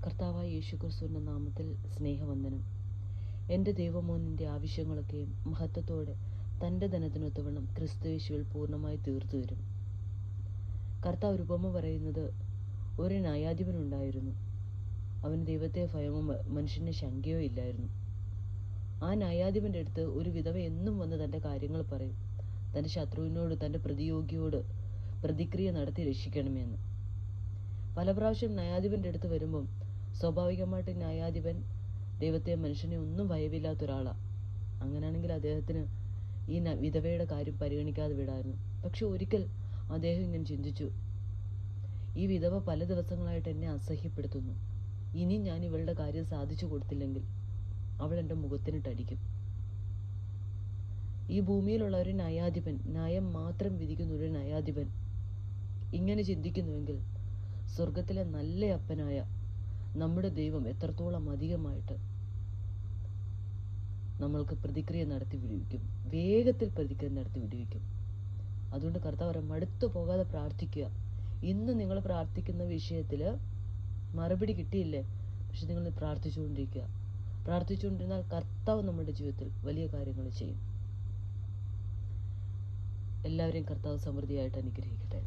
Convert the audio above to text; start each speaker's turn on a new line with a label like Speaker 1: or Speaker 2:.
Speaker 1: കർത്താവായ യേശുക്രിസ്തുവിൻ്റെ നാമത്തിൽ സ്നേഹവന്ദനം. എൻ്റെ ദൈവമോനിൻ്റെ ആവശ്യങ്ങളൊക്കെ മഹത്വത്തോടെ തൻ്റെ ധനത്തിനൊത്തവണ്ണം ക്രിസ്തുയേശുവിൽ പൂർണ്ണമായി തീർത്തു തരും. കർത്താവ് ഒരു ഉപമ പറയുന്നത്, ഒരു ന്യായാധിപനുണ്ടായിരുന്നു. അവന് ദൈവത്തെ ഭയമോ മനുഷ്യന് ശങ്കയോ ഇല്ലായിരുന്നു. ആ ന്യായാധിപൻ്റെ അടുത്ത് ഒരു വിധവ എന്നും വന്ന് തൻ്റെ കാര്യങ്ങൾ പറയും, തൻ്റെ ശത്രുവിനോട്, തൻ്റെ പ്രതിയോഗിയോട് പ്രതിക്രിയ നടത്തി രക്ഷിക്കണമെന്ന്. പല പ്രാവശ്യം ന്യായാധിപൻ്റെ അടുത്ത് വരുമ്പം സ്വാഭാവികമായിട്ട് ന്യായാധിപൻ ദൈവത്തെ മനുഷ്യനെ ഒന്നും ഭയമില്ലാത്ത ഒരാളാണ്. അങ്ങനെയാണെങ്കിൽ അദ്ദേഹത്തിന് ഈ വിധവയുടെ കാര്യം പരിഗണിക്കാതെ വിടായിരുന്നു. പക്ഷെ ഒരിക്കൽ അദ്ദേഹം ഇങ്ങനെ ചിന്തിച്ചു, ഈ വിധവ പല ദിവസങ്ങളായിട്ട് എന്നെ അസഹ്യപ്പെടുത്തുന്നു. ഇനി ഞാൻ ഇവളുടെ കാര്യം സാധിച്ചു കൊടുത്തില്ലെങ്കിൽ അവൾ എൻ്റെ മുഖത്തിനിട്ടടിക്കും. ഈ ഭൂമിയിലുള്ള ഒരു ന്യായാധിപൻ, ന്യായം മാത്രം വിധിക്കുന്ന ഒരു ന്യായാധിപൻ ഇങ്ങനെ ചിന്തിക്കുന്നുവെങ്കിൽ സ്വർഗത്തിലെ നല്ല അപ്പനായ നമ്മുടെ ദൈവം എത്രത്തോളം അധികമായിട്ട് നമ്മൾക്ക് പ്രതിക്രിയ നടത്തി വിടുവിക്കും, വേഗത്തിൽ പ്രതിക്രിയ നടത്തി വിടുവിക്കും. അതുകൊണ്ട് കർത്താവ് മടുത്തു പോകാതെ പ്രാർത്ഥിക്കുക. ഇന്ന് നിങ്ങൾ പ്രാർത്ഥിക്കുന്ന വിഷയത്തിൽ മറുപടി കിട്ടിയില്ലേ, പക്ഷെ നിങ്ങൾ പ്രാർത്ഥിച്ചുകൊണ്ടിരുന്നാൽ കർത്താവ് നമ്മുടെ ജീവിതത്തിൽ വലിയ കാര്യങ്ങൾ ചെയ്യും. എല്ലാവരെയും കർത്താവ് സമൃദ്ധിയായിട്ട് അനുഗ്രഹിക്കട്ടെ.